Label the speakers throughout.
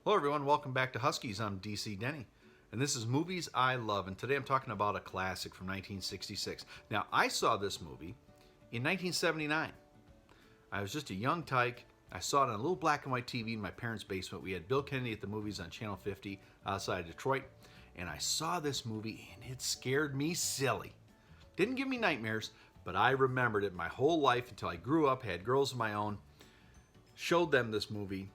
Speaker 1: Hello everyone, welcome back to Huskies. I'm DC Denny, and this is Movies I Love, and today I'm talking about a classic from 1966. Now, I saw this movie in 1979. I was just a young tyke. I saw it on a little black and white TV in my parents' basement. We had Bill Kennedy at the movies on Channel 50 outside of Detroit, and I saw this movie, and it scared me silly. Didn't give me nightmares, but I remembered it my whole life until I grew up, had girls of my own, showed them this movie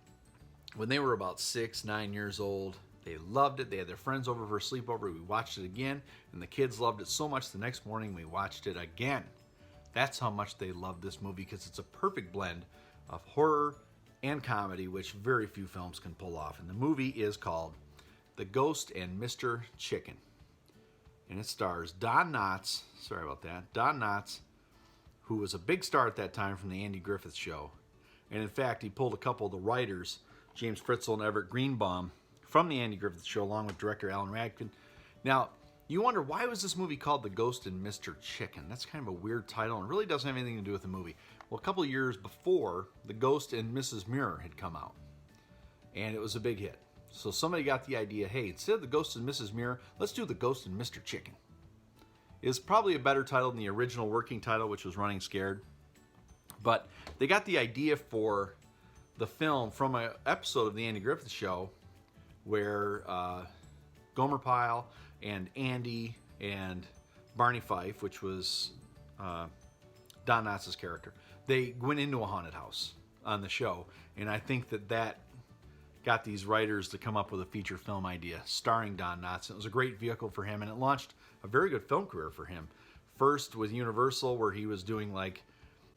Speaker 1: when they were about 6, 9 years old. They loved it. They had their friends over for a sleepover. We watched it again, and the kids loved it so much the next morning we watched it again. That's how much they loved this movie, because it's a perfect blend of horror and comedy, which very few films can pull off. And the movie is called The Ghost and Mr. Chicken. And it stars Don Knotts, Don Knotts, who was a big star at that time from the Andy Griffith Show. And in fact, he pulled a couple of the writers, James Fritzl and Everett Greenbaum, from the Andy Griffith Show, along with director Alan Radkin. Now, you wonder, why was this movie called The Ghost and Mr. Chicken? That's kind of a weird title, and it really doesn't have anything to do with the movie. Well, a couple of years before, The Ghost and Mrs. Muir had come out, and it was a big hit. So somebody got the idea, hey, instead of The Ghost and Mrs. Muir, let's do The Ghost and Mr. Chicken. It's probably a better title than the original working title, which was Running Scared. But they got the idea for the film from an episode of the Andy Griffith Show where Gomer Pyle and Andy and Barney Fife, which was Don Knotts' character, they went into a haunted house on the show. And I think that got these writers to come up with a feature film idea starring Don Knotts. It was a great vehicle for him, and it launched a very good film career for him. First with Universal, where he was doing like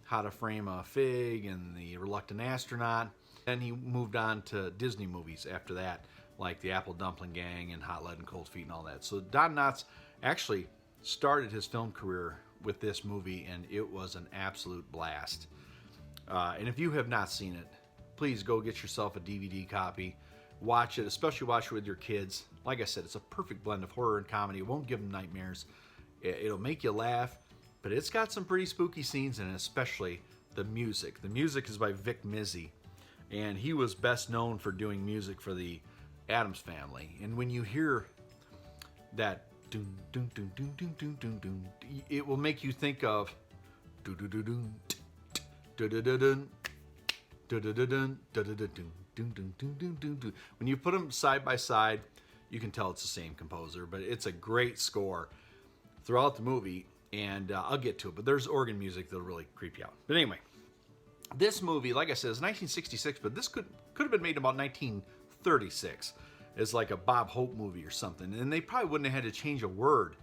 Speaker 1: How to Frame a Fig and The Reluctant Astronaut. Then he moved on to Disney movies after that, like The Apple Dumpling Gang and Hot Lead and Cold Feet and all that. So Don Knotts actually started his film career with this movie, and it was an absolute blast. And if you have not seen it, please go get yourself a DVD copy. Watch it, especially watch it with your kids. Like I said, it's a perfect blend of horror and comedy. It won't give them nightmares. It'll make you laugh. But it's got some pretty spooky scenes in it, especially the music. The music is by Vic Mizzy, and he was best known for doing music for the Addams Family. And when you hear that dun dun dun dun dun dun dun dun, it will make you think of dun dun dun dun dun dun dun dun dun. When you put them side by side, you can tell it's the same composer, but it's a great score throughout the movie. And I'll get to it, but there's organ music that'll really creep you out. But anyway, this movie, like I said, is 1966, but this could have been made about 1936 as like a Bob Hope movie or something. And they probably wouldn't have had to change a word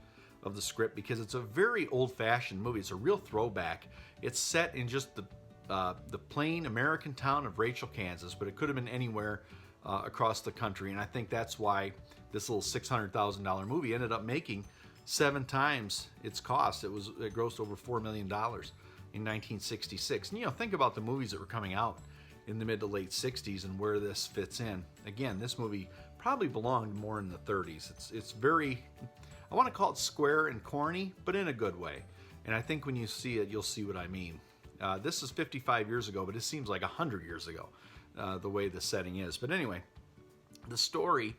Speaker 1: of the script, because it's a very old-fashioned movie. It's a real throwback. It's set in just the plain American town of Rachel, Kansas, but it could have been anywhere across the country. And I think that's why this little $600,000 movie ended up making 7 times its cost. It grossed over $4 million in 1966. And think about the movies that were coming out in the mid to late 60s and where this fits in. Again, this movie probably belonged more in the 30s. It's very, I want to call it square and corny, but in a good way. And I think when you see it, you'll see what I mean. This is 55 years ago, but it seems like 100 years ago, the way the setting is. But anyway, the story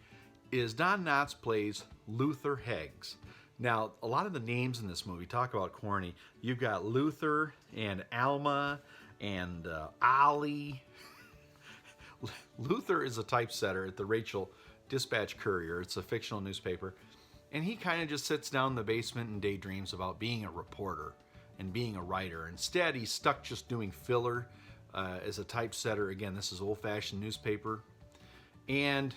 Speaker 1: is Don Knotts plays Luther Heggs. Now, a lot of the names in this movie, talk about corny. You've got Luther and Alma and Ollie. Luther is a typesetter at the Rachel Dispatch-Courier. It's a fictional newspaper. And he kind of just sits down in the basement and daydreams about being a reporter and being a writer. Instead, he's stuck just doing filler as a typesetter. Again, this is old-fashioned newspaper. And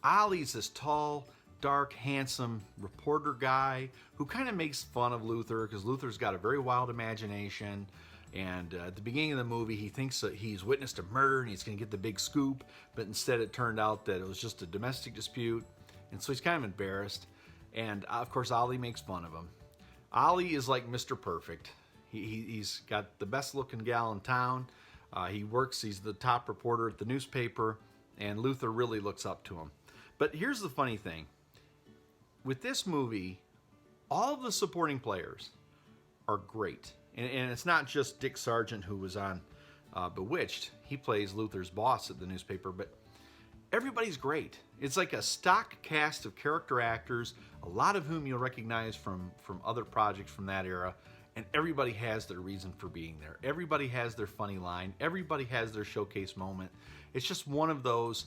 Speaker 1: Ollie's this tall, dark, handsome reporter guy who kind of makes fun of Luther, because Luther's got a very wild imagination. And at the beginning of the movie, he thinks that he's witnessed a murder and he's going to get the big scoop, but instead it turned out that it was just a domestic dispute, and so he's kind of embarrassed. And of course, Ollie makes fun of him. Ollie is like Mr. Perfect. He's got the best looking gal in town. He's the top reporter at the newspaper, and Luther really looks up to him. But here's the funny thing. With this movie, all of the supporting players are great. And it's not just Dick Sargent, who was on Bewitched. He plays Luther's boss at the newspaper, but everybody's great. It's like a stock cast of character actors, a lot of whom you'll recognize from other projects from that era, and everybody has their reason for being there. Everybody has their funny line. Everybody has their showcase moment. It's just one of those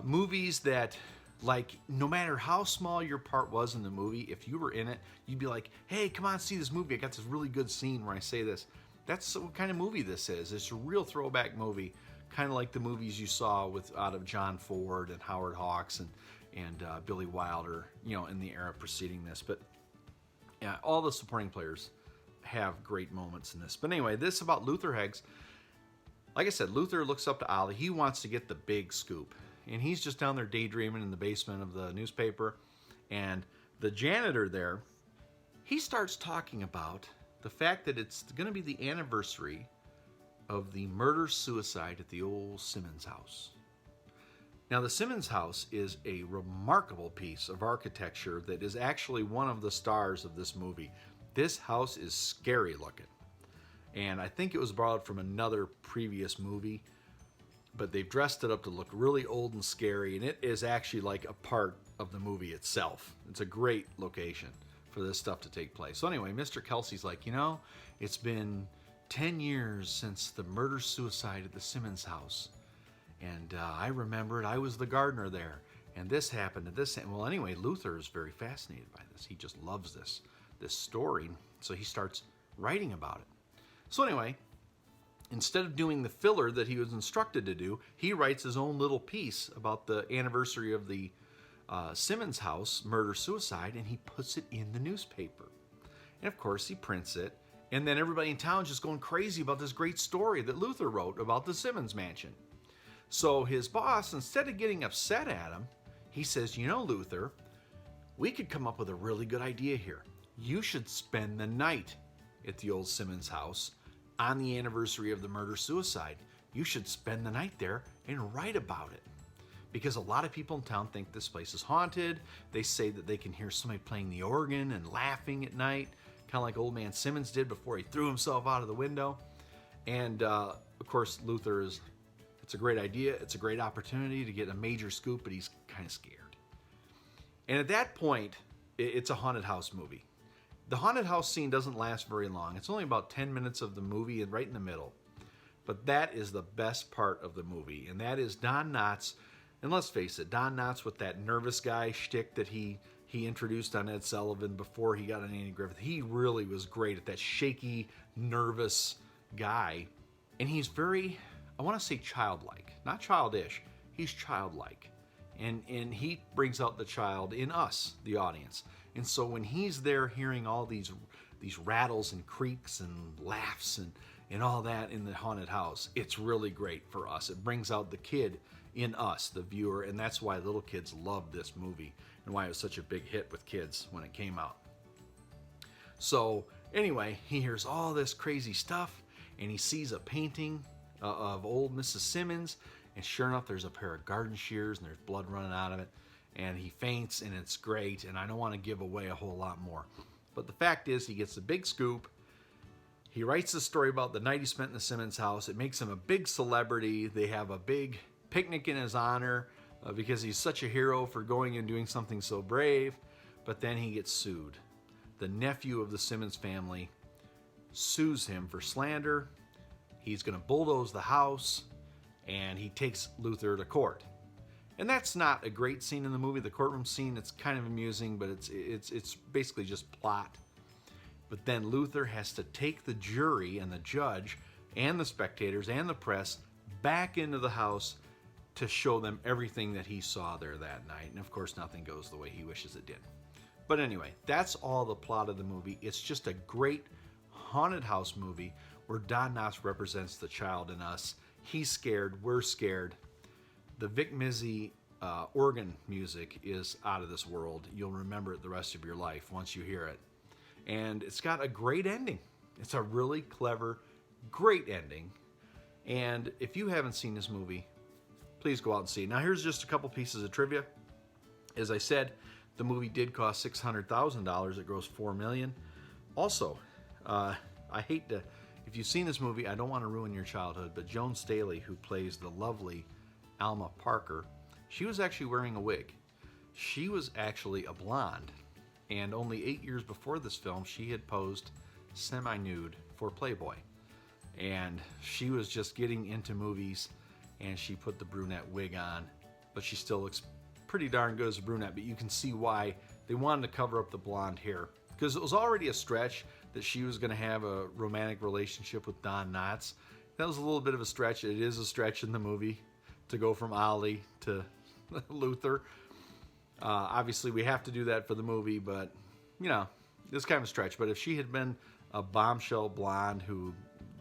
Speaker 1: movies that, like, no matter how small your part was in the movie, if you were in it, you'd be like, hey, come on, see this movie. I got this really good scene where I say this. That's what kind of movie this is. It's a real throwback movie, kind of like the movies you saw out of John Ford and Howard Hawks and Billy Wilder, in the era preceding this. But yeah, all the supporting players have great moments in this. But anyway, this is about Luther Heggs. Like I said, Luther looks up to Ollie. He wants to get the big scoop. And he's just down there daydreaming in the basement of the newspaper. And the janitor there, he starts talking about the fact that it's going to be the anniversary of the murder-suicide at the old Simmons house. Now, the Simmons house is a remarkable piece of architecture that is actually one of the stars of this movie. This house is scary looking. And I think it was borrowed from another previous movie, but they've dressed it up to look really old and scary, and it is actually like a part of the movie itself. It's a great location for this stuff to take place. So anyway, Mr. Kelsey's like, it's been 10 years since the murder-suicide at the Simmons house. And I remember it. I was the gardener there. And this happened and this happened. Well, anyway, Luther is very fascinated by this. He just loves this story. So he starts writing about it. So anyway, instead of doing the filler that he was instructed to do, he writes his own little piece about the anniversary of the Simmons house murder-suicide, and he puts it in the newspaper. And of course, he prints it. And then everybody in town is just going crazy about this great story that Luther wrote about the Simmons mansion. So his boss, instead of getting upset at him, he says, Luther, we could come up with a really good idea here. You should spend the night at the old Simmons house on the anniversary of the murder-suicide. You should spend the night there and write about it. Because a lot of people in town think this place is haunted. They say that they can hear somebody playing the organ and laughing at night, kind of like old man Simmons did before he threw himself out of the window. And of course, Luther it's a great idea. It's a great opportunity to get a major scoop, but he's kind of scared. And at that point, it's a haunted house movie. The haunted house scene doesn't last very long. It's only about 10 minutes of the movie and right in the middle. But that is the best part of the movie, and that is Don Knotts. And let's face it, Don Knotts with that nervous guy shtick that he introduced on Ed Sullivan before he got on Andy Griffith. He really was great at that shaky, nervous guy. And he's very, I want to say childlike. Not childish. He's childlike. And he brings out the child in us, the audience. And so when he's there hearing all these rattles and creaks and laughs and all that in the haunted house, it's really great for us. It brings out the kid in us, the viewer, and that's why little kids loved this movie and why it was such a big hit with kids when it came out. So anyway, he hears all this crazy stuff, and he sees a painting of old Mrs. Simmons, and sure enough, there's a pair of garden shears, and there's blood running out of it, and he faints, and it's great, and I don't want to give away a whole lot more. But the fact is, he gets the big scoop. He writes the story about the night he spent in the Simmons house. It makes him a big celebrity. They have a big picnic in his honor because he's such a hero for going and doing something so brave. But then he gets sued. The nephew of the Simmons family sues him for slander. He's going to bulldoze the house, and he takes Luther to court. And that's not a great scene in the movie. The courtroom scene, it's kind of amusing, but it's basically just plot. But then Luther has to take the jury and the judge and the spectators and the press back into the house to show them everything that he saw there that night. And of course, nothing goes the way he wishes it did. But anyway, that's all the plot of the movie. It's just a great haunted house movie where Don Knotts represents the child in us. He's scared. We're scared. The Vic Mizzy organ music is out of this world. You'll remember it the rest of your life once you hear it. And it's got a great ending. It's a really clever, great ending. And if you haven't seen this movie, please go out and see it. Now, here's just a couple pieces of trivia. As I said, the movie did cost $600,000. It grossed $4 million. Also, I hate to, if you've seen this movie, I don't want to ruin your childhood, but Joan Staley, who plays the lovely Alma Parker, she was actually wearing a wig. She was actually a blonde, and only 8 years before this film, she had posed semi-nude for Playboy. And she was just getting into movies, and she put the brunette wig on, but she still looks pretty darn good as a brunette, but you can see why they wanted to cover up the blonde hair, because it was already a stretch that she was going to have a romantic relationship with Don Knotts. That was a little bit of a stretch. It is a stretch in the movie to go from Ollie to Luther. Obviously, we have to do that for the movie, but, you know, it's kind of a stretch. But if she had been a bombshell blonde,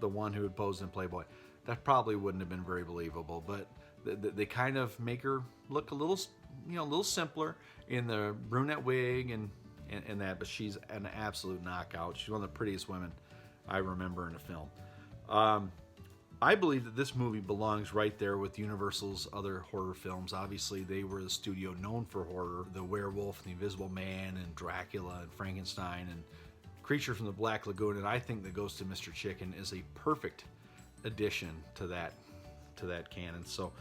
Speaker 1: the one who had posed in Playboy, that probably wouldn't have been very believable. But they kind of make her look a little, a little simpler in the brunette wig and that. But she's an absolute knockout. She's one of the prettiest women I remember in a film. I believe that this movie belongs right there with Universal's other horror films. Obviously, they were the studio known for horror. The Werewolf, The Invisible Man, and Dracula, and Frankenstein, and Creature from the Black Lagoon. And I think The Ghost of Mr. Chicken is a perfect addition to that canon. So,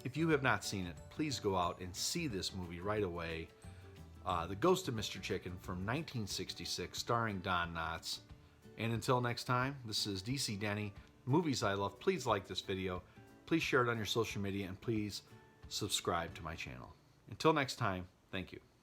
Speaker 1: if you have not seen it, please go out and see this movie right away. The Ghost of Mr. Chicken from 1966, starring Don Knotts. And until next time, this is DC Denny, Movies I Love. Please like this video, please share it on your social media, and please subscribe to my channel. Until next time, thank you.